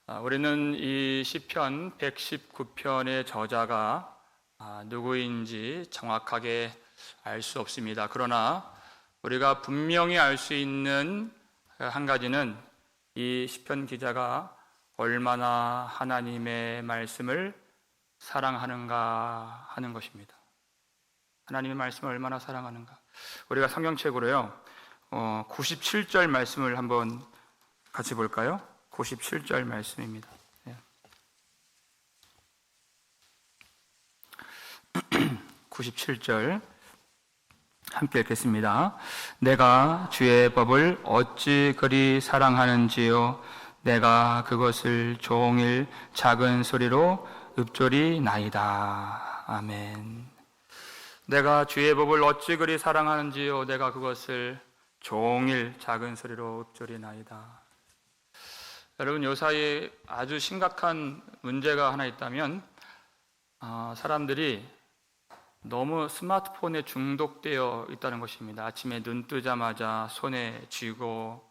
우리는 이 시편 119편의 저자가 누구인지 정확하게 알 수 없습니다. 그러나 우리가 분명히 알 수 있는 한 가지는 이 시편 기자가 얼마나 하나님의 말씀을 사랑하는가 하는 것입니다. 하나님의 말씀을 얼마나 사랑하는가. 우리가 성경책으로요 97절 말씀을 한번 같이 볼까요? 97절 말씀입니다. 97절 함께 읽겠습니다. 내가 주의 법을 어찌 그리 사랑하는지요. 내가 그것을 종일 작은 소리로 읊조리나이다. 아멘. 내가 주의 법을 어찌 그리 사랑하는지요. 내가 그것을 종일 작은 소리로 읊조리나이다. 여러분, 요사이에 아주 심각한 문제가 하나 있다면 사람들이 너무 스마트폰에 중독되어 있다는 것입니다. 아침에 눈 뜨자마자 손에 쥐고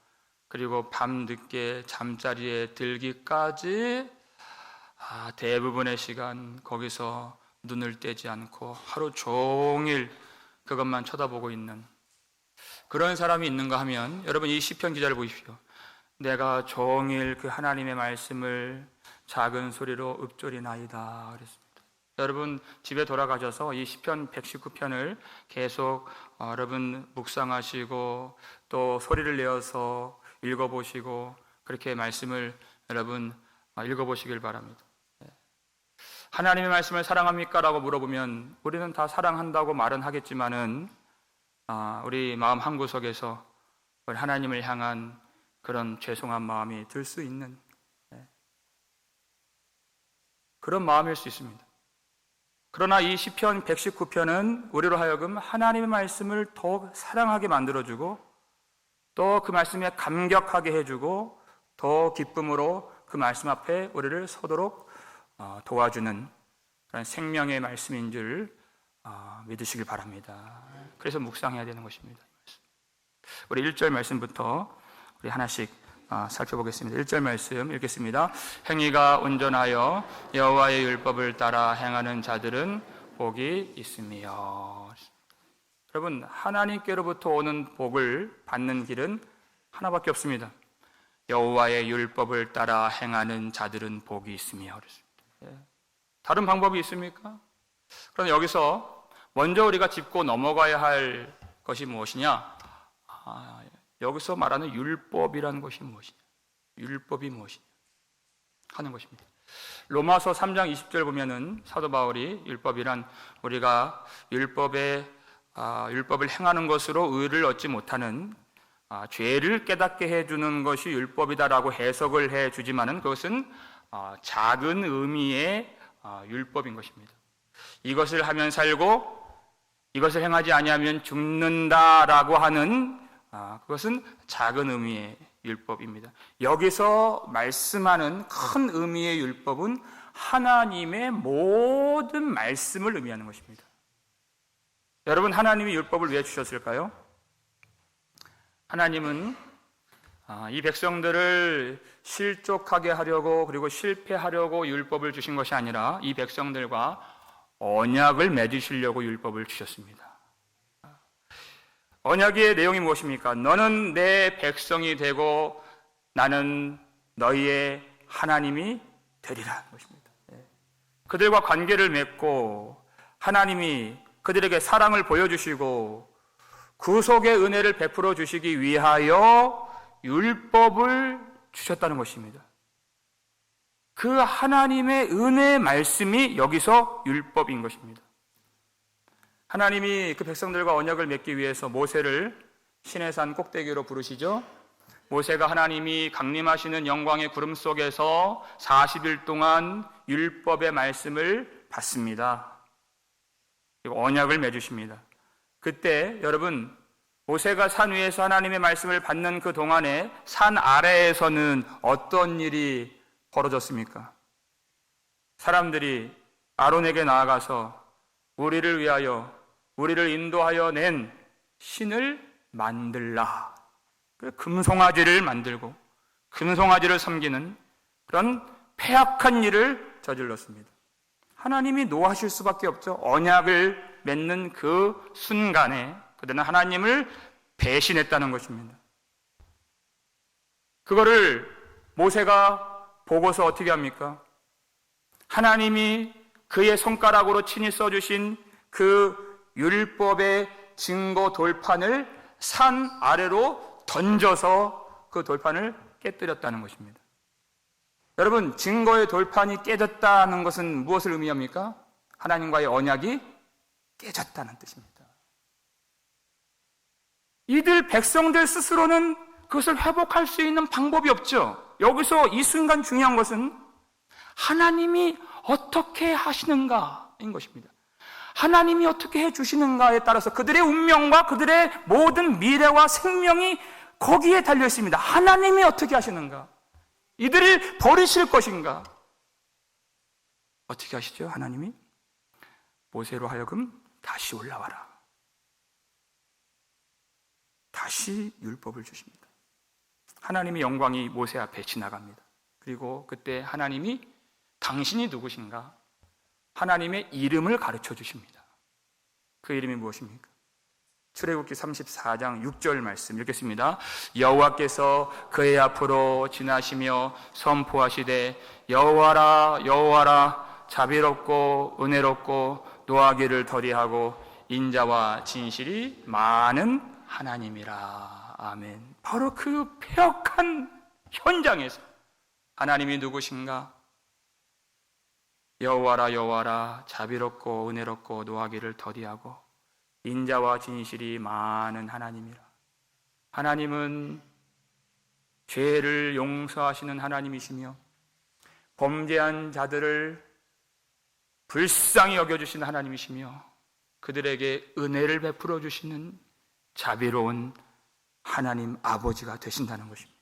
그리고 밤늦게 잠자리에 들기까지 대부분의 시간 거기서 눈을 떼지 않고 하루 종일 그것만 쳐다보고 있는 그런 사람이 있는가 하면 여러분, 이 시편 기자를 보십시오. 내가 종일 그 하나님의 말씀을 작은 소리로 읊조리나이다 그랬습니다. 여러분, 집에 돌아가셔서 이 시편 119편을 계속 여러분 묵상하시고 또 소리를 내어서 읽어보시고 그렇게 말씀을 여러분 읽어보시길 바랍니다. 하나님의 말씀을 사랑합니까? 라고 물어보면 우리는 다 사랑한다고 말은 하겠지만은 우리 마음 한구석에서 우리 하나님을 향한 그런 죄송한 마음이 들 수 있는 그런 마음일 수 있습니다. 그러나 이 시편 119편은 우리로 하여금 하나님의 말씀을 더욱 사랑하게 만들어주고 또 그 말씀에 감격하게 해주고 더 기쁨으로 그 말씀 앞에 우리를 서도록 도와주는 그런 생명의 말씀인 줄 믿으시길 바랍니다. 그래서 묵상해야 되는 것입니다. 우리 1절 말씀부터 우리 하나씩 살펴보겠습니다. 1절 말씀 읽겠습니다. 행위가 온전하여 여호와의 율법을 따라 행하는 자들은 복이 있으며. 여러분, 하나님께로부터 오는 복을 받는 길은 하나밖에 없습니다. 여호와의 율법을 따라 행하는 자들은 복이 있으며. 다른 방법이 있습니까? 그럼 여기서 먼저 우리가 짚고 넘어가야 할 것이 무엇이냐? 여기서 말하는 율법이라는 것이 무엇이냐? 율법이 무엇이냐? 하는 것입니다. 로마서 3장 20절 보면은 사도 바울이 율법이란 우리가 율법을 행하는 것으로 의를 얻지 못하는 죄를 깨닫게 해주는 것이 율법이다라고 해석을 해주지만은 그것은 작은 의미의 율법인 것입니다. 이것을 하면 살고 이것을 행하지 아니하면 죽는다라고 하는 그것은 작은 의미의 율법입니다. 여기서 말씀하는 큰 의미의 율법은 하나님의 모든 말씀을 의미하는 것입니다. 여러분, 하나님이 율법을 왜 주셨을까요? 하나님은 이 백성들을 실족하게 하려고 그리고 실패하려고 율법을 주신 것이 아니라 이 백성들과 언약을 맺으시려고 율법을 주셨습니다. 언약의 내용이 무엇입니까? 너는 내 백성이 되고 나는 너희의 하나님이 되리라는 것입니다. 그들과 관계를 맺고 하나님이 그들에게 사랑을 보여주시고 구속의 은혜를 베풀어 주시기 위하여 율법을 주셨다는 것입니다. 그 하나님의 은혜의 말씀이 여기서 율법인 것입니다. 하나님이 그 백성들과 언약을 맺기 위해서 모세를 시내산 꼭대기로 부르시죠. 모세가 하나님이 강림하시는 영광의 구름 속에서 40일 동안 율법의 말씀을 받습니다. 그리고 언약을 맺으십니다. 그때 여러분, 모세가 산 위에서 하나님의 말씀을 받는 그 동안에 산 아래에서는 어떤 일이 벌어졌습니까? 사람들이 아론에게 나아가서 우리를 위하여 우리를 인도하여 낸 신을 만들라. 금송아지를 만들고 금송아지를 섬기는 그런 패악한 일을 저질렀습니다. 하나님이 노하실 수밖에 없죠. 언약을 맺는 그 순간에 그들은 하나님을 배신했다는 것입니다. 그거를 모세가 보고서 어떻게 합니까? 하나님이 그의 손가락으로 친히 써주신 그 율법의 증거 돌판을 산 아래로 던져서 그 돌판을 깨뜨렸다는 것입니다. 여러분, 증거의 돌판이 깨졌다는 것은 무엇을 의미합니까? 하나님과의 언약이 깨졌다는 뜻입니다. 이들 백성들 스스로는 그것을 회복할 수 있는 방법이 없죠. 여기서 이 순간 중요한 것은 하나님이 어떻게 하시는가인 것입니다. 하나님이 어떻게 해주시는가에 따라서 그들의 운명과 그들의 모든 미래와 생명이 거기에 달려 있습니다. 하나님이 어떻게 하시는가? 이들을 버리실 것인가? 어떻게 하시죠? 하나님이 모세로 하여금 다시 올라와라. 다시 율법을 주십니다. 하나님의 영광이 모세 앞에 지나갑니다. 그리고 그때 하나님이 당신이 누구신가? 하나님의 이름을 가르쳐 주십니다. 그 이름이 무엇입니까? 출애굽기 34장 6절 말씀 읽겠습니다. 여호와께서 그의 앞으로 지나시며 선포하시되 여호와라 여호와라 자비롭고 은혜롭고 노하기를 더디하고 인자와 진실이 많은 하나님이라. 아멘. 바로 그 폐역한 현장에서 하나님이 누구신가? 여호와라 여호와라 자비롭고 은혜롭고 노하기를 더디하고 인자와 진실이 많은 하나님이라. 하나님은 죄를 용서하시는 하나님이시며 범죄한 자들을 불쌍히 여겨주시는 하나님이시며 그들에게 은혜를 베풀어 주시는 자비로운 하나님 아버지가 되신다는 것입니다.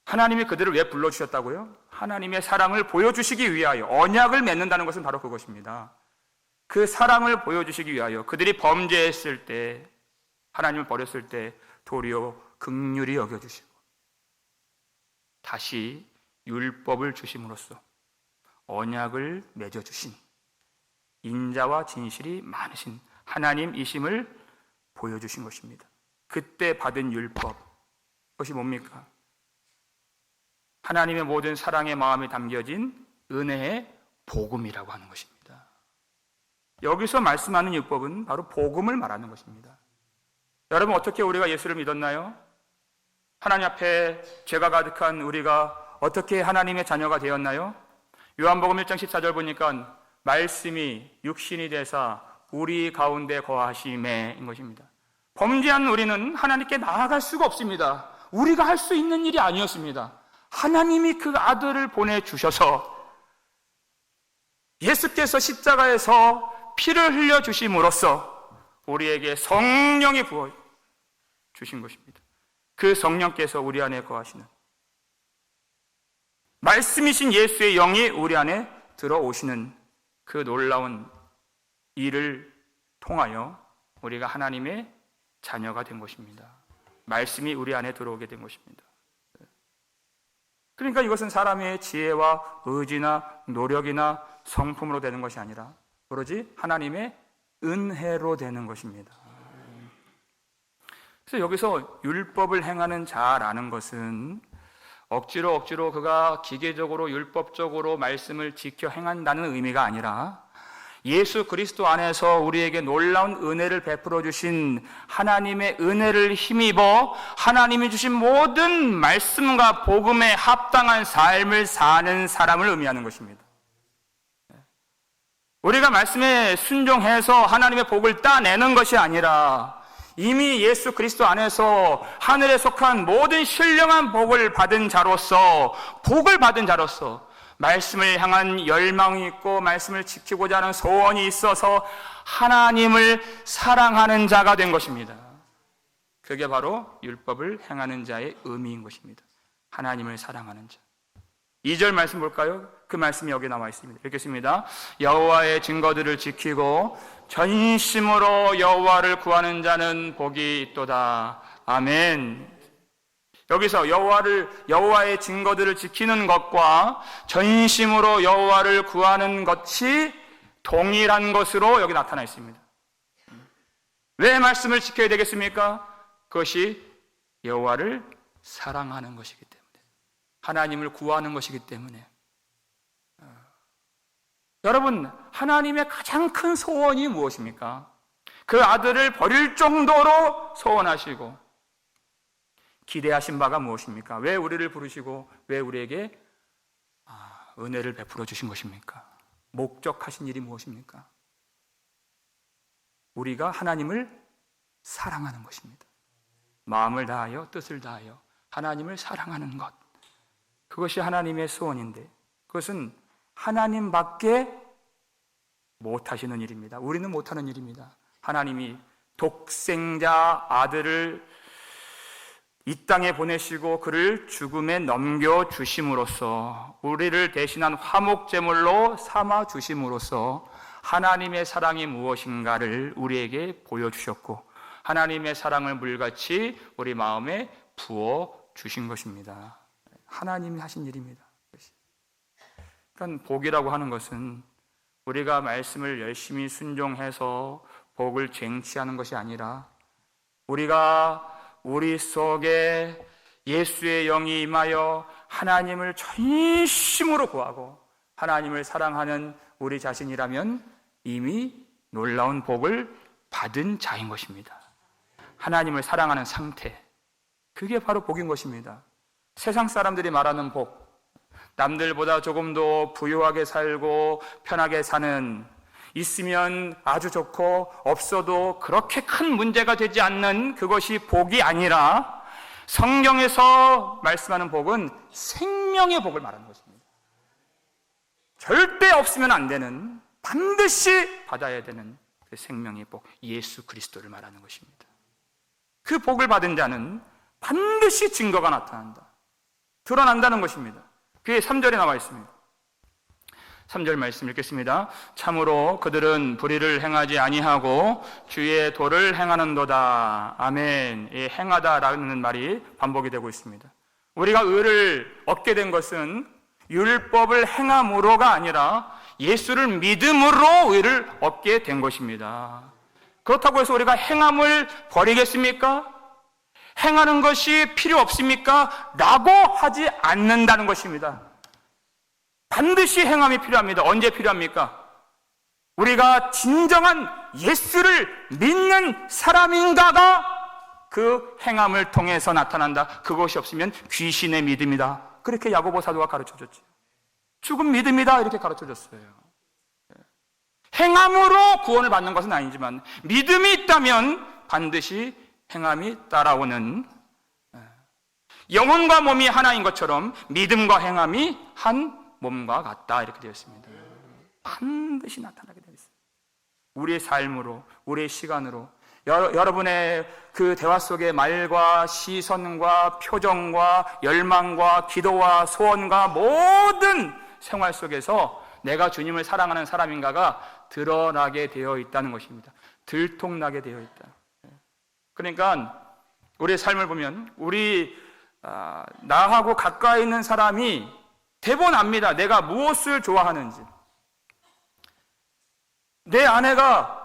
하나님이 그들을 왜 불러주셨다고요? 하나님의 사랑을 보여주시기 위하여. 언약을 맺는다는 것은 바로 그것입니다. 그 사랑을 보여주시기 위하여 그들이 범죄했을 때, 하나님을 버렸을 때 도리어 긍휼히 여겨주시고 다시 율법을 주심으로써 언약을 맺어주신 인자와 진실이 많으신 하나님이심을 보여주신 것입니다. 그때 받은 율법, 그것이 뭡니까? 하나님의 모든 사랑의 마음이 담겨진 은혜의 복음이라고 하는 것입니다. 여기서 말씀하는 율법은 바로 복음을 말하는 것입니다. 여러분, 어떻게 우리가 예수를 믿었나요? 하나님 앞에 죄가 가득한 우리가 어떻게 하나님의 자녀가 되었나요? 요한복음 1장 14절 보니까 말씀이 육신이 되사 우리 가운데 거하심에인 것입니다. 범죄한 우리는 하나님께 나아갈 수가 없습니다. 우리가 할 수 있는 일이 아니었습니다. 하나님이 그 아들을 보내주셔서 예수께서 십자가에서 피를 흘려주심으로써 우리에게 성령이 부어주신 것입니다. 그 성령께서 우리 안에 거하시는 말씀이신 예수의 영이 우리 안에 들어오시는 그 놀라운 일을 통하여 우리가 하나님의 자녀가 된 것입니다. 말씀이 우리 안에 들어오게 된 것입니다. 그러니까 이것은 사람의 지혜와 의지나 노력이나 성품으로 되는 것이 아니라 오로지 하나님의 은혜로 되는 것입니다. 그래서 여기서 율법을 행하는 자라는 것은 억지로 그가 기계적으로 율법적으로 말씀을 지켜 행한다는 의미가 아니라 예수 그리스도 안에서 우리에게 놀라운 은혜를 베풀어 주신 하나님의 은혜를 힘입어 하나님이 주신 모든 말씀과 복음에 합당한 삶을 사는 사람을 의미하는 것입니다. 우리가 말씀에 순종해서 하나님의 복을 따내는 것이 아니라 이미 예수 그리스도 안에서 하늘에 속한 모든 신령한 복을 받은 자로서, 복을 받은 자로서 말씀을 향한 열망이 있고 말씀을 지키고자 하는 소원이 있어서 하나님을 사랑하는 자가 된 것입니다. 그게 바로 율법을 행하는 자의 의미인 것입니다. 하나님을 사랑하는 자. 2절 말씀 볼까요? 그 말씀이 여기 나와 있습니다. 읽겠습니다. 여호와의 증거들을 지키고 전심으로 여호와를 구하는 자는 복이 있도다. 아멘. 여기서 여호와의 증거들을 지키는 것과 전심으로 여호와를 구하는 것이 동일한 것으로 여기 나타나 있습니다. 왜 말씀을 지켜야 되겠습니까? 그것이 여호와를 사랑하는 것이기 때문에, 하나님을 구하는 것이기 때문에. 여러분, 하나님의 가장 큰 소원이 무엇입니까? 그 아들을 버릴 정도로 소원하시고 기대하신 바가 무엇입니까? 왜 우리를 부르시고 왜 우리에게 은혜를 베풀어 주신 것입니까? 목적하신 일이 무엇입니까? 우리가 하나님을 사랑하는 것입니다. 마음을 다하여 뜻을 다하여 하나님을 사랑하는 것, 그것이 하나님의 소원인데 그것은 하나님밖에 못하시는 일입니다. 우리는 못하는 일입니다. 하나님이 독생자 아들을 이 땅에 보내시고 그를 죽음에 넘겨주심으로써, 우리를 대신한 화목제물로 삼아주심으로써 하나님의 사랑이 무엇인가를 우리에게 보여주셨고, 하나님의 사랑을 물같이 우리 마음에 부어주신 것입니다. 하나님이 하신 일입니다. 그러니까 복이라고 하는 것은 우리가 말씀을 열심히 순종해서 복을 쟁취하는 것이 아니라, 우리가 우리 속에 예수의 영이 임하여 하나님을 전심으로 구하고 하나님을 사랑하는 우리 자신이라면 이미 놀라운 복을 받은 자인 것입니다. 하나님을 사랑하는 상태, 그게 바로 복인 것입니다. 세상 사람들이 말하는 복, 남들보다 조금 더 부유하게 살고 편하게 사는, 있으면 아주 좋고 없어도 그렇게 큰 문제가 되지 않는 그것이 복이 아니라, 성경에서 말씀하는 복은 생명의 복을 말하는 것입니다. 절대 없으면 안 되는, 반드시 받아야 되는 그 생명의 복, 예수 그리스도를 말하는 것입니다. 그 복을 받은 자는 반드시 증거가 나타난다, 드러난다는 것입니다. 그게 3절에 나와 있습니다. 3절 말씀 읽겠습니다. 참으로 그들은 불의를 행하지 아니하고 주의 도를 행하는도다. 아멘. 이 행하다라는 말이 반복이 되고 있습니다. 우리가 의를 얻게 된 것은 율법을 행함으로가 아니라 예수를 믿음으로 의를 얻게 된 것입니다. 그렇다고 해서 우리가 행함을 버리겠습니까? 행하는 것이 필요 없습니까? 라고 하지 않는다는 것입니다. 반드시 행함이 필요합니다. 언제 필요합니까? 우리가 진정한 예수를 믿는 사람인가가 그 행함을 통해서 나타난다. 그것이 없으면 귀신의 믿음이다. 그렇게 야고보 사도가 가르쳐줬죠. 죽은 믿음이다, 이렇게 가르쳐줬어요. 행함으로 구원을 받는 것은 아니지만 믿음이 있다면 반드시 행함이 따라오는, 영혼과 몸이 하나인 것처럼 믿음과 행함이 한 몸과 같다, 이렇게 되어 있습니다. 반드시 나타나게 되어 있습니다. 우리의 삶으로, 우리의 시간으로, 여러분의 그 대화 속의 말과 시선과 표정과 열망과 기도와 소원과 모든 생활 속에서 내가 주님을 사랑하는 사람인가가 드러나게 되어 있다는 것입니다. 들통나게 되어 있다. 그러니까 우리의 삶을 보면 나하고 가까이 있는 사람이 대부분 압니다. 내가 무엇을 좋아하는지. 내 아내가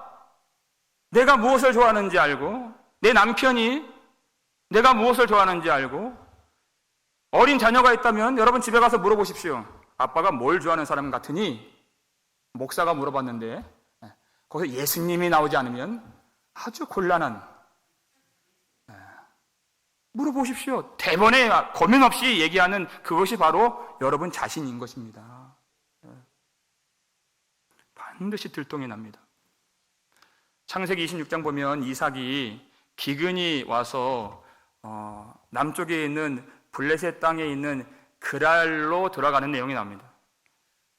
내가 무엇을 좋아하는지 알고, 내 남편이 내가 무엇을 좋아하는지 알고, 어린 자녀가 있다면 여러분 집에 가서 물어보십시오. 아빠가 뭘 좋아하는 사람 같으니? 목사가 물어봤는데 거기서 예수님이 나오지 않으면 아주 곤란한, 물어보십시오. 대본에 고민 없이 얘기하는 그것이 바로 여러분 자신인 것입니다. 반드시 들통이 납니다. 창세기 26장 보면 이삭이 기근이 와서 남쪽에 있는 블레셋 땅에 있는 그랄로 들어가는 내용이 나옵니다.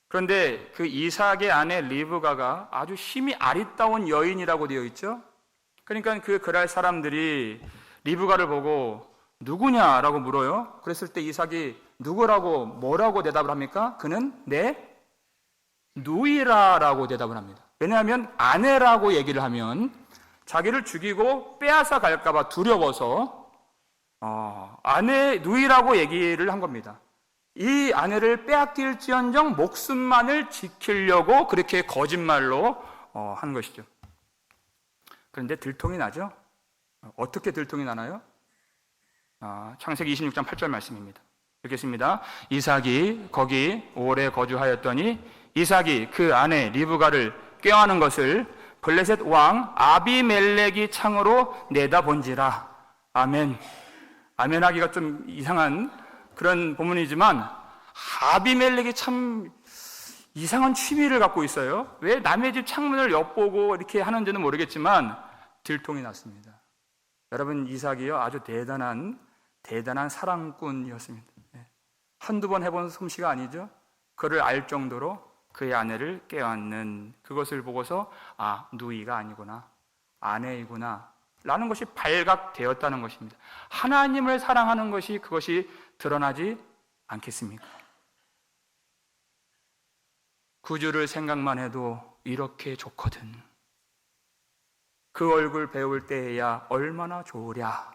그런데 그 이삭의 아내 리브가가 아주 힘이 아리따운 여인이라고 되어 있죠. 그러니까 그 그랄 사람들이 리브가를 보고 누구냐라고 물어요. 그랬을 때 이삭이 누구라고 뭐라고 대답을 합니까? 그는 내 누이라라고 대답을 합니다. 왜냐하면 아내라고 얘기를 하면 자기를 죽이고 빼앗아 갈까 봐 두려워서 아내 누이라고 얘기를 한 겁니다. 이 아내를 빼앗길지언정 목숨만을 지키려고 그렇게 거짓말로 한 것이죠. 그런데 들통이 나죠? 어떻게 들통이 나나요? 창세기 26장 8절 말씀입니다. 읽겠습니다. 이삭이 거기 오래 거주하였더니 이삭이 그 아내 리브가를 꾀하는 것을 블레셋 왕 아비멜렉이 창으로 내다본지라. 아멘. 아멘 하기가 좀 이상한 그런 본문이지만 아비멜렉이 참 이상한 취미를 갖고 있어요. 왜 남의 집 창문을 엿보고 이렇게 하는지는 모르겠지만 들통이 났습니다. 여러분, 이삭이요 아주 대단한 사랑꾼이었습니다. 한두 번 해본 솜씨가 아니죠. 그를 알 정도로 그의 아내를 꾀안는 그것을 보고서 누이가 아니구나, 아내이구나 라는 것이 발각되었다는 것입니다. 하나님을 사랑하는 것이 그것이 드러나지 않겠습니까? 구주를 생각만 해도 이렇게 좋거든. 그 얼굴 배울 때에야 얼마나 좋으랴.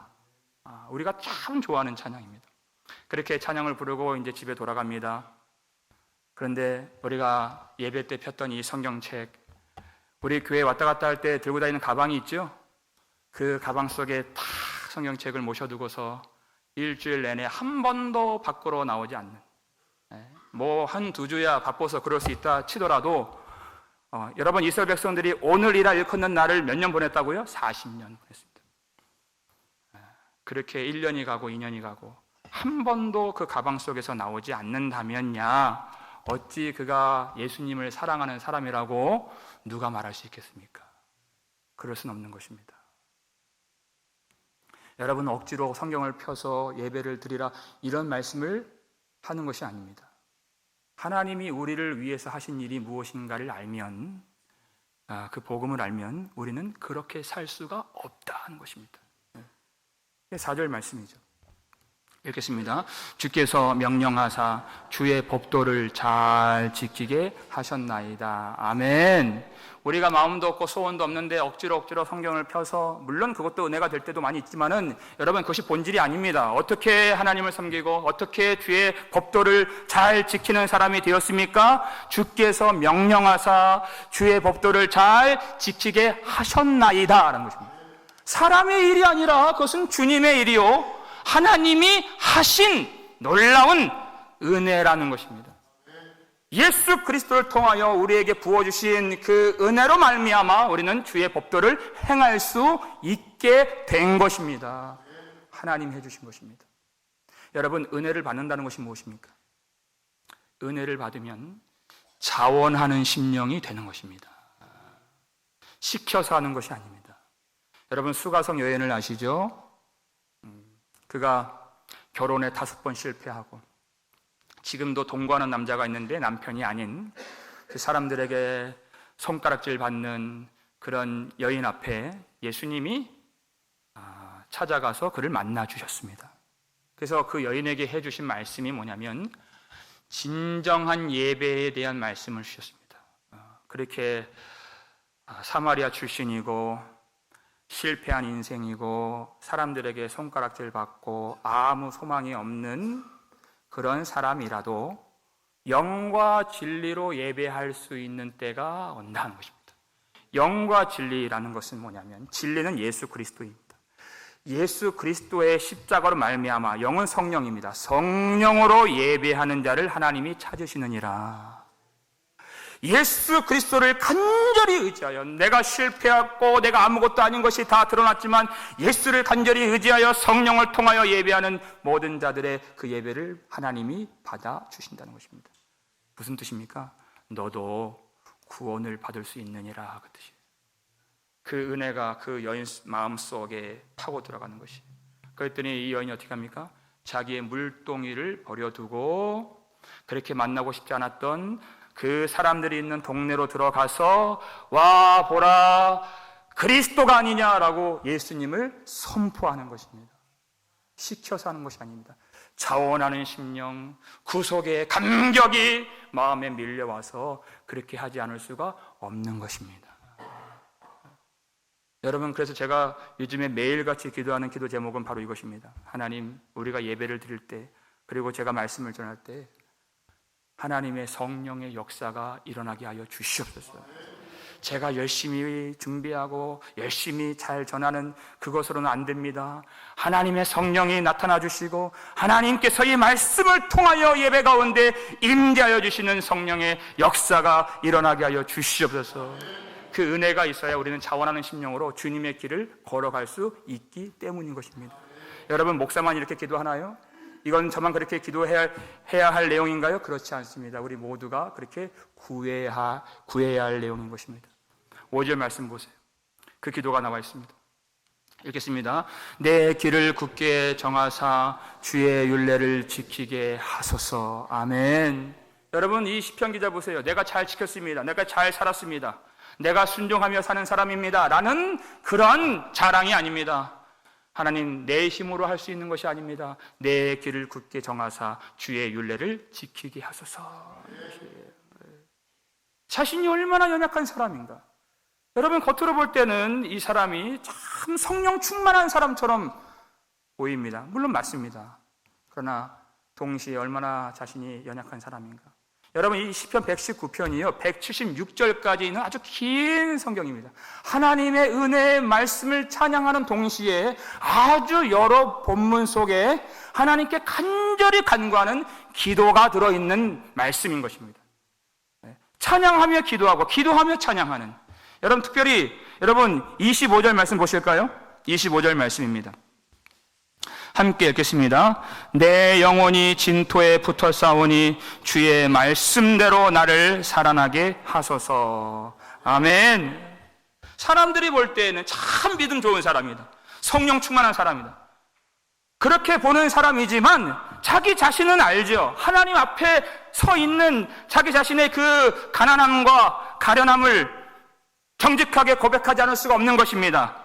우리가 참 좋아하는 찬양입니다. 그렇게 찬양을 부르고 이제 집에 돌아갑니다. 그런데 우리가 예배 때 폈던 이 성경책, 우리 교회 왔다 갔다 할 때 들고 다니는 가방이 있죠? 그 가방 속에 탁 성경책을 모셔두고서 일주일 내내 한 번도 밖으로 나오지 않는, 뭐 한두 주야 바빠서 그럴 수 있다 치더라도 여러분, 이스라엘 백성들이 오늘이라 일컫는 날을 몇 년 보냈다고요? 40년 보냈습니다. 그렇게 1년이 가고 2년이 가고 한 번도 그 가방 속에서 나오지 않는다면야 어찌 그가 예수님을 사랑하는 사람이라고 누가 말할 수 있겠습니까? 그럴 수는 없는 것입니다. 여러분, 억지로 성경을 펴서 예배를 드리라 이런 말씀을 하는 것이 아닙니다. 하나님이 우리를 위해서 하신 일이 무엇인가를 알면, 그 복음을 알면 우리는 그렇게 살 수가 없다는 것입니다. 4절 말씀이죠. 읽겠습니다. 주께서 명령하사 주의 법도를 잘 지키게 하셨나이다. 아멘. 우리가 마음도 없고 소원도 없는데 억지로 성경을 펴서, 물론 그것도 은혜가 될 때도 많이 있지만은 여러분, 그것이 본질이 아닙니다. 어떻게 하나님을 섬기고 어떻게 주의 법도를 잘 지키는 사람이 되었습니까? 주께서 명령하사 주의 법도를 잘 지키게 하셨나이다 라는 것입니다. 사람의 일이 아니라 그것은 주님의 일이요 하나님이 하신 놀라운 은혜라는 것입니다. 예수 그리스도를 통하여 우리에게 부어주신 그 은혜로 말미암아 우리는 주의 법도를 행할 수 있게 된 것입니다. 하나님 해주신 것입니다. 여러분, 은혜를 받는다는 것이 무엇입니까? 은혜를 받으면 자원하는 심령이 되는 것입니다. 시켜서 하는 것이 아닙니다. 여러분, 수가성 여인을 아시죠? 그가 결혼에 5번 실패하고 지금도 동거하는 남자가 있는데 남편이 아닌 그 사람들에게 손가락질 받는 그런 여인 앞에 예수님이 찾아가서 그를 만나 주셨습니다. 그래서 그 여인에게 해주신 말씀이 뭐냐면 진정한 예배에 대한 말씀을 주셨습니다. 그렇게 사마리아 출신이고 실패한 인생이고 사람들에게 손가락질 받고 아무 소망이 없는 그런 사람이라도 영과 진리로 예배할 수 있는 때가 온다는 것입니다. 영과 진리라는 것은 뭐냐면, 진리는 예수 그리스도입니다. 예수 그리스도의 십자가로 말미암아, 영은 성령입니다. 성령으로 예배하는 자를 하나님이 찾으시느니라. 예수 그리스도를 간절히 의지하여, 내가 실패했고 내가 아무것도 아닌 것이 다 드러났지만 예수를 간절히 의지하여 성령을 통하여 예배하는 모든 자들의 그 예배를 하나님이 받아주신다는 것입니다. 무슨 뜻입니까? 너도 구원을 받을 수 있느니라, 그 뜻이에요. 그 은혜가 그 여인 마음속에 파고 들어가는 것이. 그랬더니 이 여인이 어떻게 합니까? 자기의 물동이를 버려두고 그렇게 만나고 싶지 않았던 그 사람들이 있는 동네로 들어가서 와 보라 그리스도가 아니냐라고 예수님을 선포하는 것입니다. 시켜서 하는 것이 아닙니다. 자원하는 심령, 구속의 감격이 마음에 밀려와서 그렇게 하지 않을 수가 없는 것입니다. 여러분, 그래서 제가 요즘에 매일같이 기도하는 기도 제목은 바로 이것입니다. 하나님, 우리가 예배를 드릴 때, 그리고 제가 말씀을 전할 때 하나님의 성령의 역사가 일어나게 하여 주시옵소서. 제가 열심히 준비하고 열심히 잘 전하는 그것으로는 안 됩니다. 하나님의 성령이 나타나 주시고 하나님께서 이 말씀을 통하여 예배 가운데 임재하여 주시는 성령의 역사가 일어나게 하여 주시옵소서. 그 은혜가 있어야 우리는 자원하는 심령으로 주님의 길을 걸어갈 수 있기 때문인 것입니다. 여러분, 목사만 이렇게 기도하나요? 이건 저만 그렇게 기도해야 할 내용인가요? 그렇지 않습니다. 우리 모두가 그렇게 구해야 할 내용인 것입니다. 5절 말씀 보세요. 그 기도가 나와 있습니다. 읽겠습니다. 내 길을 굳게 정하사 주의 율례를 지키게 하소서. 아멘. 여러분, 이 시편 기자 보세요. 내가 잘 지켰습니다. 내가 잘 살았습니다. 내가 순종하며 사는 사람입니다. 라는 그런 자랑이 아닙니다. 하나님, 내 힘으로 할 수 있는 것이 아닙니다. 내 길을 굳게 정하사 주의 율례를 지키게 하소서. 자신이 얼마나 연약한 사람인가. 여러분, 겉으로 볼 때는 이 사람이 참 성령 충만한 사람처럼 보입니다. 물론 맞습니다. 그러나 동시에 얼마나 자신이 연약한 사람인가. 여러분, 이 시편 119편이요 176절까지 있는 아주 긴 성경입니다. 하나님의 은혜의 말씀을 찬양하는 동시에 아주 여러 본문 속에 하나님께 간절히 간구하는 기도가 들어있는 말씀인 것입니다. 찬양하며 기도하고 기도하며 찬양하는. 여러분, 특별히 여러분 25절 말씀 보실까요? 25절 말씀입니다. 함께 읽겠습니다. 내 영혼이 진토에 붙어 싸우니 주의 말씀대로 나를 살아나게 하소서. 아멘. 사람들이 볼 때에는 참 믿음 좋은 사람이다. 성령 충만한 사람이다. 그렇게 보는 사람이지만 자기 자신은 알죠. 하나님 앞에 서 있는 자기 자신의 그 가난함과 가련함을 정직하게 고백하지 않을 수가 없는 것입니다.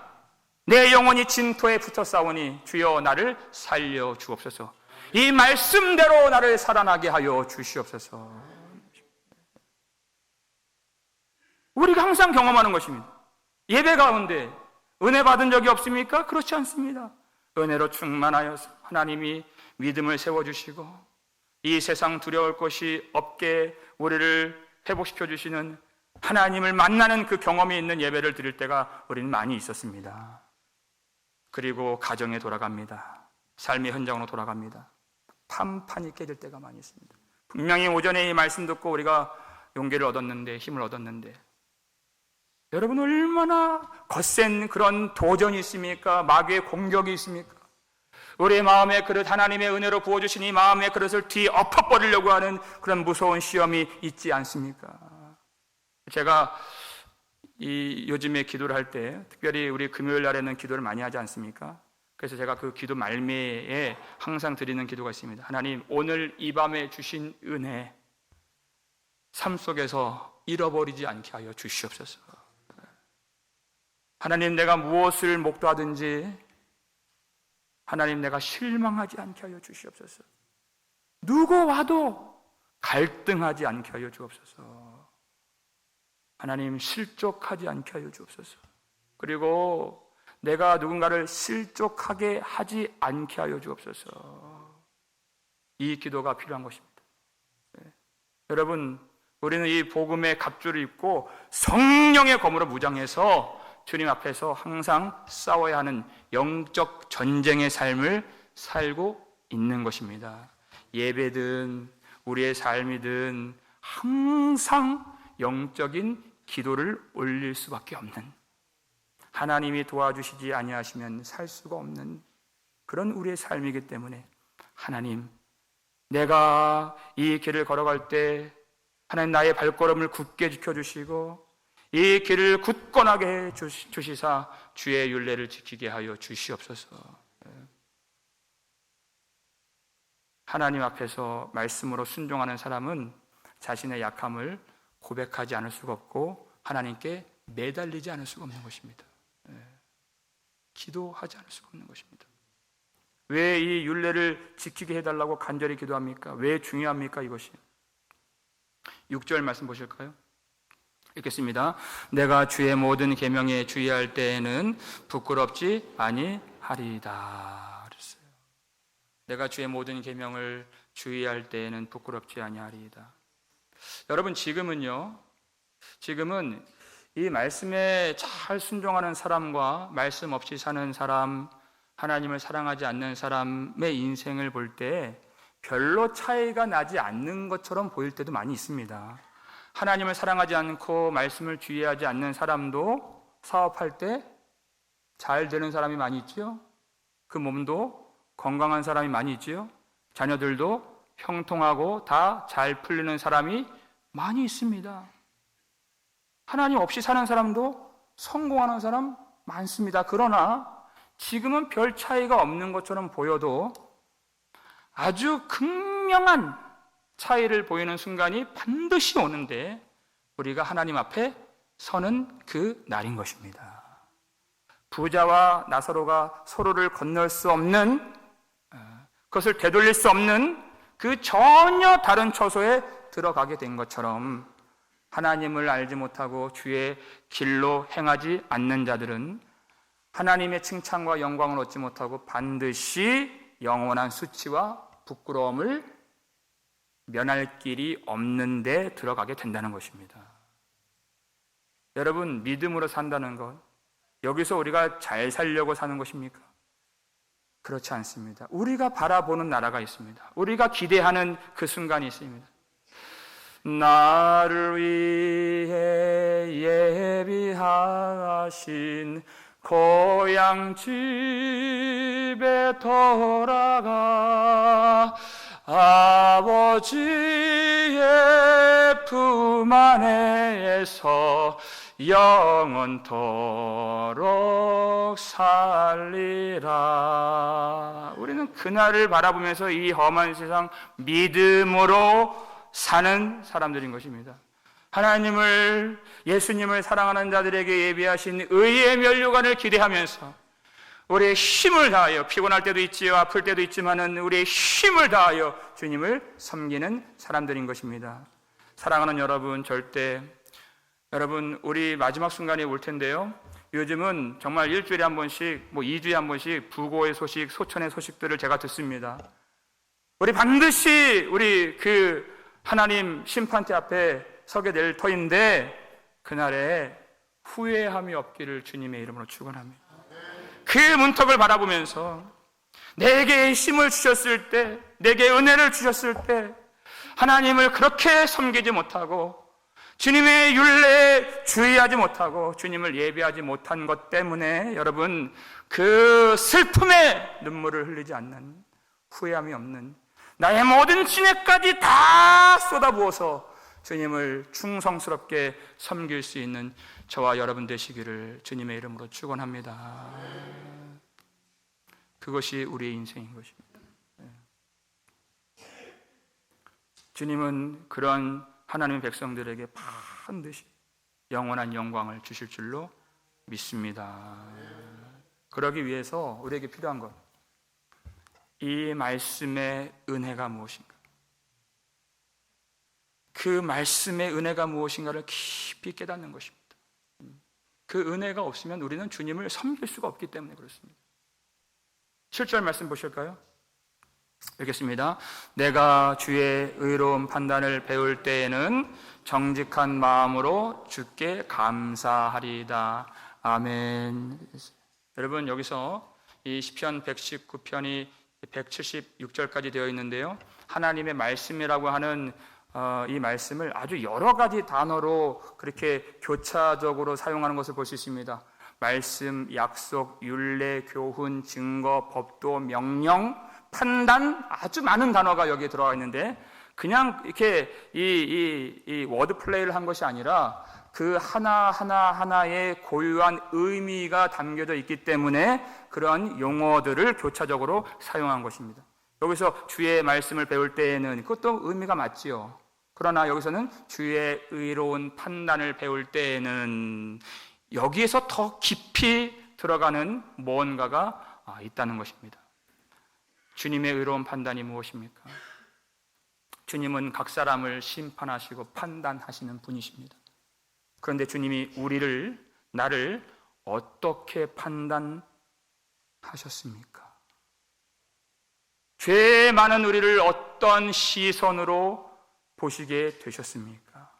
내 영혼이 진토에 붙어 싸우니 주여 나를 살려 주옵소서. 이 말씀대로 나를 살아나게 하여 주시옵소서. 우리가 항상 경험하는 것입니다. 예배 가운데 은혜 받은 적이 없습니까? 그렇지 않습니다. 은혜로 충만하여서 하나님이 믿음을 세워주시고 이 세상 두려울 것이 없게 우리를 회복시켜 주시는 하나님을 만나는 그 경험이 있는 예배를 드릴 때가 우리는 많이 있었습니다. 그리고 가정에 돌아갑니다. 삶의 현장으로 돌아갑니다. 판판이 깨질 때가 많이 있습니다. 분명히 오전에 이 말씀 듣고 우리가 용기를 얻었는데, 힘을 얻었는데, 여러분 얼마나 거센 그런 도전이 있습니까? 마귀의 공격이 있습니까? 우리의 마음의 그릇, 하나님의 은혜로 부어주신 이 마음의 그릇을 뒤엎어버리려고 하는 그런 무서운 시험이 있지 않습니까? 제가 요즘에 기도를 할 때, 특별히 우리 금요일 날에는 기도를 많이 하지 않습니까? 그래서 제가 그 기도 말미에 항상 드리는 기도가 있습니다. 하나님, 오늘 이 밤에 주신 은혜, 삶 속에서 잃어버리지 않게 하여 주시옵소서. 하나님, 내가 무엇을 목도하든지 하나님, 내가 실망하지 않게 하여 주시옵소서. 누구 와도 갈등하지 않게 하여 주옵소서. 하나님, 실족하지 않게 하여 주옵소서. 그리고 내가 누군가를 실족하게 하지 않게 하여 주옵소서. 이 기도가 필요한 것입니다. 네. 여러분, 우리는 이 복음의 갑주를 입고 성령의 검으로 무장해서 주님 앞에서 항상 싸워야 하는 영적 전쟁의 삶을 살고 있는 것입니다. 예배든 우리의 삶이든 항상 영적인 기도를 올릴 수밖에 없는, 하나님이 도와주시지 아니하시면 살 수가 없는 그런 우리의 삶이기 때문에, 하나님, 내가 이 길을 걸어갈 때 하나님 나의 발걸음을 굳게 지켜주시고 이 길을 굳건하게 해 주시사 주의 율례를 지키게 하여 주시옵소서. 하나님 앞에서 말씀으로 순종하는 사람은 자신의 약함을 고백하지 않을 수가 없고 하나님께 매달리지 않을 수가 없는 것입니다. 기도하지 않을 수가 없는 것입니다. 왜 이 율례를 지키게 해달라고 간절히 기도합니까? 왜 중요합니까? 이것이 6절 말씀 보실까요? 읽겠습니다. 내가 주의 모든 계명에 주의할 때에는 부끄럽지 아니하리이다. 그랬어요. 내가 주의 모든 계명을 주의할 때에는 부끄럽지 아니하리이다. 여러분, 지금은 이 말씀에 잘 순종하는 사람과 말씀 없이 사는 사람, 하나님을 사랑하지 않는 사람의 인생을 볼 때 별로 차이가 나지 않는 것처럼 보일 때도 많이 있습니다. 하나님을 사랑하지 않고 말씀을 주의하지 않는 사람도 사업할 때 잘 되는 사람이 많이 있지요. 그 몸도 건강한 사람이 많이 있지요. 자녀들도 형통하고 다 잘 풀리는 사람이 많이 있습니다. 하나님 없이 사는 사람도 성공하는 사람 많습니다. 그러나 지금은 별 차이가 없는 것처럼 보여도 아주 극명한 차이를 보이는 순간이 반드시 오는데 우리가 하나님 앞에 서는 그 날인 것입니다. 부자와 나사로가 서로를 건널 수 없는, 그것을 되돌릴 수 없는 그 전혀 다른 처소에 들어가게 된 것처럼 하나님을 알지 못하고 주의 길로 행하지 않는 자들은 하나님의 칭찬과 영광을 얻지 못하고 반드시 영원한 수치와 부끄러움을 면할 길이 없는 데 들어가게 된다는 것입니다. 여러분, 믿음으로 산다는 것, 여기서 우리가 잘 살려고 사는 것입니까? 그렇지 않습니다. 우리가 바라보는 나라가 있습니다. 우리가 기대하는 그 순간이 있습니다. 나를 위해 예비하신 고향 집에 돌아가 아버지의 품 안에서 영원토록 살리라. 우리는 그날을 바라보면서 이 험한 세상 믿음으로 사는 사람들인 것입니다. 하나님을, 예수님을 사랑하는 자들에게 예비하신 의의 면류관을 기대하면서 우리의 힘을 다하여, 피곤할 때도 있지요, 아플 때도 있지만은 우리의 힘을 다하여 주님을 섬기는 사람들인 것입니다. 사랑하는 여러분, 여러분, 우리 마지막 순간이 올 텐데요. 요즘은 정말 일주일에 한 번씩, 2주에 한 번씩 부고의 소식, 소천의 소식들을 제가 듣습니다. 우리 반드시 우리 그 하나님 심판대 앞에 서게 될 터인데 그날에 후회함이 없기를 주님의 이름으로 축원합니다. 그 문턱을 바라보면서 내게 힘을 주셨을 때, 내게 은혜를 주셨을 때 하나님을 그렇게 섬기지 못하고 주님의 율례에 주의하지 못하고 주님을 예배하지 못한 것 때문에 여러분, 그 슬픔에 눈물을 흘리지 않는, 후회함이 없는, 나의 모든 진액까지 다 쏟아부어서 주님을 충성스럽게 섬길 수 있는 저와 여러분 되시기를 주님의 이름으로 축원합니다. 그것이 우리의 인생인 것입니다. 주님은 그런 하나님의 백성들에게 반드시 영원한 영광을 주실 줄로 믿습니다. 그러기 위해서 우리에게 필요한 것, 이 말씀의 은혜가 무엇인가, 그 말씀의 은혜가 무엇인가를 깊이 깨닫는 것입니다. 그 은혜가 없으면 우리는 주님을 섬길 수가 없기 때문에 그렇습니다. 7절 말씀 보실까요? 읽겠습니다. 내가 주의 의로운 판단을 배울 때에는 정직한 마음으로 주께 감사하리이다. 아멘. 여러분, 여기서 이 시편 119편이 176절까지 되어 있는데요, 하나님의 말씀이라고 하는 이 말씀을 아주 여러 가지 단어로 그렇게 교차적으로 사용하는 것을 볼 수 있습니다. 말씀, 약속, 율례, 교훈, 증거, 법도, 명령, 판단, 아주 많은 단어가 여기에 들어가 있는데 그냥 이렇게 이 워드 플레이를 한 것이 아니라 그 하나하나의 고유한 의미가 담겨져 있기 때문에 그런 용어들을 교차적으로 사용한 것입니다. 여기서 주의 말씀을 배울 때에는 그것도 의미가 맞지요. 그러나 여기서는 주의 의로운 판단을 배울 때에는 여기에서 더 깊이 들어가는 무언가가 있다는 것입니다. 주님의 의로운 판단이 무엇입니까? 주님은 각 사람을 심판하시고 판단하시는 분이십니다. 그런데 주님이 나를 어떻게 판단하셨습니까? 죄 많은 우리를 어떤 시선으로 보시게 되셨습니까?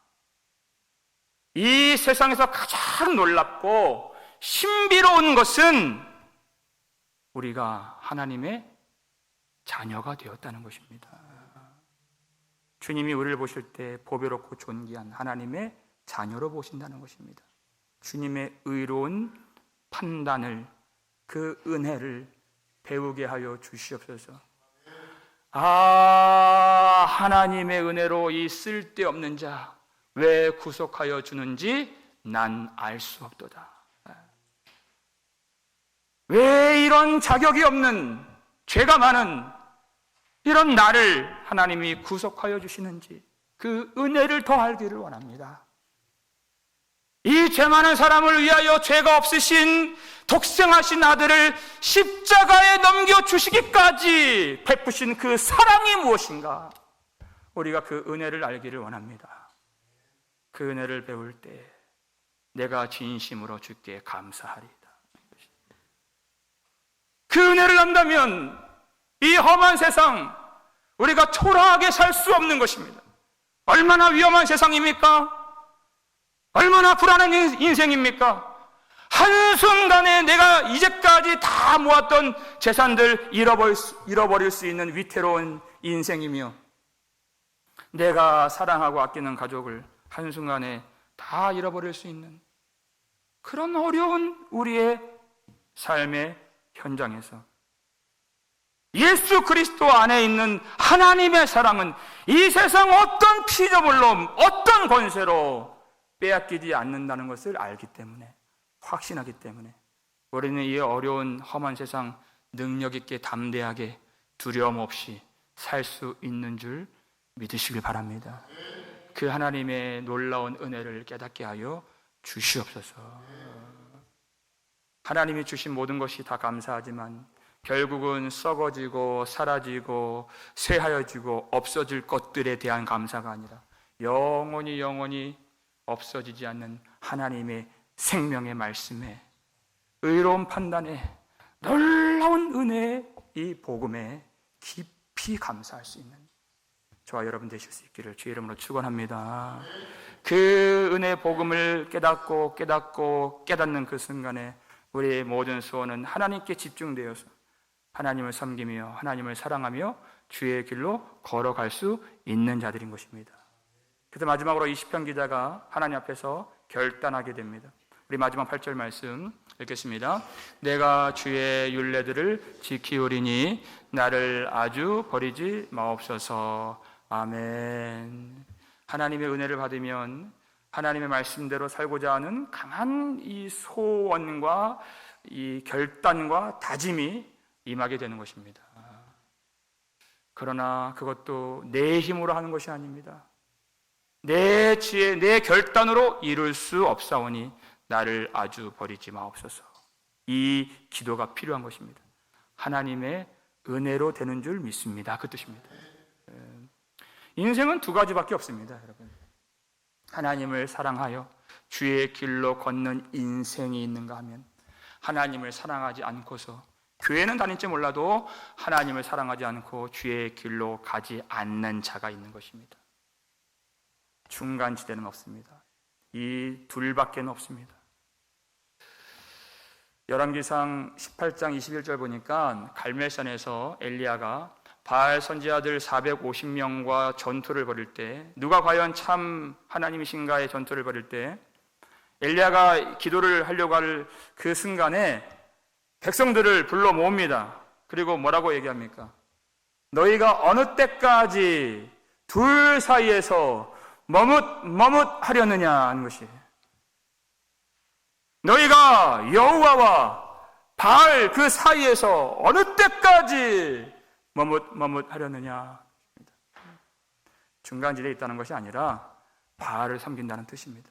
이 세상에서 가장 놀랍고 신비로운 것은 우리가 하나님의 자녀가 되었다는 것입니다. 주님이 우리를 보실 때 보배롭고 존귀한 하나님의 자녀로 보신다는 것입니다. 주님의 의로운 판단을, 그 은혜를 배우게 하여 주시옵소서. 하나님의 은혜로 이 쓸데없는 자 왜 구속하여 주는지 난 알 수 없도다. 왜 이런 자격이 없는, 죄가 많은 이런 나를 하나님이 구속하여 주시는지 그 은혜를 더 알기를 원합니다. 이 죄 많은 사람을 위하여 죄가 없으신 독생하신 아들을 십자가에 넘겨주시기까지 베푸신 그 사랑이 무엇인가, 우리가 그 은혜를 알기를 원합니다. 그 은혜를 배울 때 내가 진심으로 주께 감사하리이다. 그 은혜를 안다면 이 험한 세상 우리가 초라하게 살 수 없는 것입니다. 얼마나 위험한 세상입니까? 얼마나 불안한 인생입니까? 한순간에 내가 이제까지 다 모았던 재산들 잃어버릴 수 있는 위태로운 인생이며, 내가 사랑하고 아끼는 가족을 한순간에 다 잃어버릴 수 있는 그런 어려운 우리의 삶의 현장에서 예수 그리스도 안에 있는 하나님의 사랑은 이 세상 어떤 피조물로, 어떤 권세로 빼앗기지 않는다는 것을 알기 때문에, 확신하기 때문에 우리는 이 어려운 험한 세상 능력 있게 담대하게 두려움 없이 살 수 있는 줄 믿으시길 바랍니다. 그 하나님의 놀라운 은혜를 깨닫게 하여 주시옵소서. 하나님이 주신 모든 것이 다 감사하지만 결국은 썩어지고 사라지고 쇠하여지고 없어질 것들에 대한 감사가 아니라 영원히 없어지지 않는 하나님의 생명의 말씀에, 의로운 판단에, 놀라운 은혜의 이 복음에 깊이 감사할 수 있는 저와 여러분 되실 수 있기를 주의 이름으로 축원합니다. 그 은혜 복음을 깨닫고 깨닫는 그 순간에 우리의 모든 소원은 하나님께 집중되어서 하나님을 섬기며 하나님을 사랑하며 주의 길로 걸어갈 수 있는 자들인 것입니다. 그래서 마지막으로 이 시편 기자가 하나님 앞에서 결단하게 됩니다. 우리 마지막 8절 말씀 읽겠습니다. 내가 주의 율례들을 지키오리니 나를 아주 버리지 마옵소서. 아멘. 하나님의 은혜를 받으면 하나님의 말씀대로 살고자 하는 강한 이 소원과 이 결단과 다짐이 임하게 되는 것입니다. 그러나 그것도 내 힘으로 하는 것이 아닙니다. 내 지혜, 내 결단으로 이룰 수 없사오니 나를 아주 버리지 마옵소서. 이 기도가 필요한 것입니다. 하나님의 은혜로 되는 줄 믿습니다. 그 뜻입니다. 인생은 두 가지밖에 없습니다, 여러분. 하나님을 사랑하여 주의 길로 걷는 인생이 있는가 하면, 하나님을 사랑하지 않고서 교회는 다닐지 몰라도 하나님을 사랑하지 않고 주의 길로 가지 않는 자가 있는 것입니다. 중간지대는 없습니다. 이 둘밖에 없습니다. 열왕기상 18장 21절 보니까 갈멜산에서 엘리야가 바알 선지자들 450명과 전투를 벌일 때, 누가 과연 참 하나님이신가의 전투를 벌일 때 엘리야가 기도를 하려고 할 그 순간에 백성들을 불러 모읍니다. 그리고 뭐라고 얘기합니까? 너희가 어느 때까지 둘 사이에서 머뭇하려느냐 하는 것이, 너희가 여호와와 바알 그 사이에서 어느 때까지 머뭇하려느냐. 중간지대에 있다는 것이 아니라 바알을 섬긴다는 뜻입니다.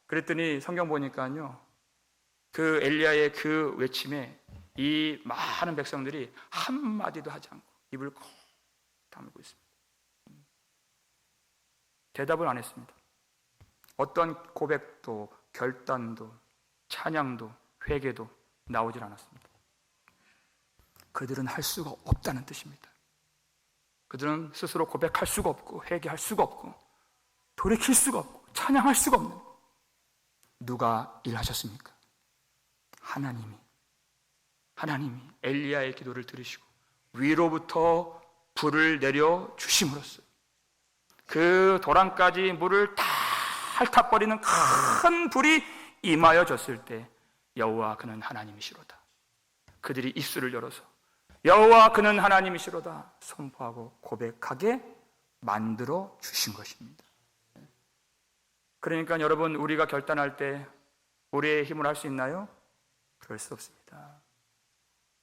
그랬더니 성경 보니까요, 그 엘리야의 그 외침에 이 많은 백성들이 한마디도 하지 않고 입을 콕 다물고 있습니다. 대답을 안 했습니다. 어떤 고백도, 결단도, 찬양도, 회개도 나오질 않았습니다. 그들은 할 수가 없다는 뜻입니다. 그들은 스스로 고백할 수가 없고, 회개할 수가 없고, 돌이킬 수가 없고, 찬양할 수가 없는, 누가 일하셨습니까? 하나님이 엘리야의 기도를 들으시고 위로부터 불을 내려 주심으로써 그 도랑까지 물을 다 핥아버리는 큰 불이 임하여 졌을 때 여호와 그는 하나님이시로다, 그들이 입술을 열어서 여호와 그는 하나님이시로다 선포하고 고백하게 만들어 주신 것입니다. 그러니까 여러분, 우리가 결단할 때 우리의 힘을 할 수 있나요? 그럴 수 없습니다.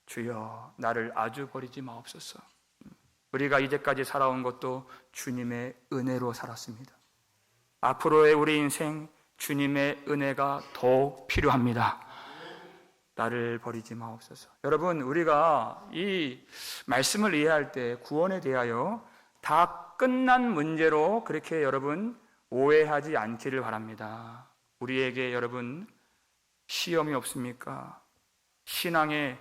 주여 나를 아주 버리지 마옵소서. 우리가 이제까지 살아온 것도 주님의 은혜로 살았습니다. 앞으로의 우리 인생 주님의 은혜가 더욱 필요합니다. 나를 버리지 마옵소서. 여러분, 우리가 이 말씀을 이해할 때 구원에 대하여 다 끝난 문제로 그렇게 여러분 오해하지 않기를 바랍니다. 우리에게 여러분 시험이 없습니까? 신앙에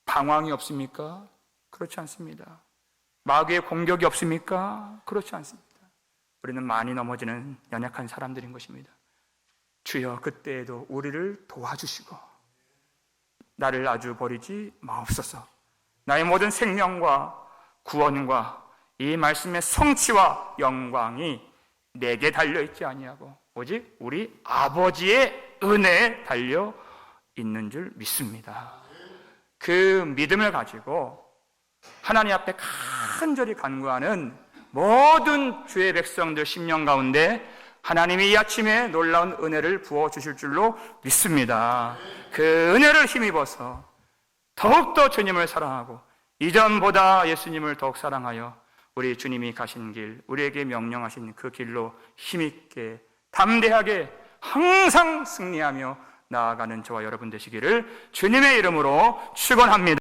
방황이 없습니까? 그렇지 않습니다. 마귀의 공격이 없습니까? 그렇지 않습니다. 우리는 많이 넘어지는 연약한 사람들인 것입니다. 주여 그때에도 우리를 도와주시고 나를 아주 버리지 마옵소서. 나의 모든 생명과 구원과 이 말씀의 성취와 영광이 내게 달려있지 아니하고 오직 우리 아버지의 은혜에 달려 있는 줄 믿습니다. 그 믿음을 가지고 하나님 앞에 간절히 간구하는 모든 주의 백성들 심령 가운데 하나님이 이 아침에 놀라운 은혜를 부어주실 줄로 믿습니다. 그 은혜를 힘입어서 더욱더 주님을 사랑하고 이전보다 예수님을 더욱 사랑하여 우리 주님이 가신 길, 우리에게 명령하신 그 길로 힘있게 담대하게 항상 승리하며 나아가는 저와 여러분 되시기를 주님의 이름으로 축원합니다.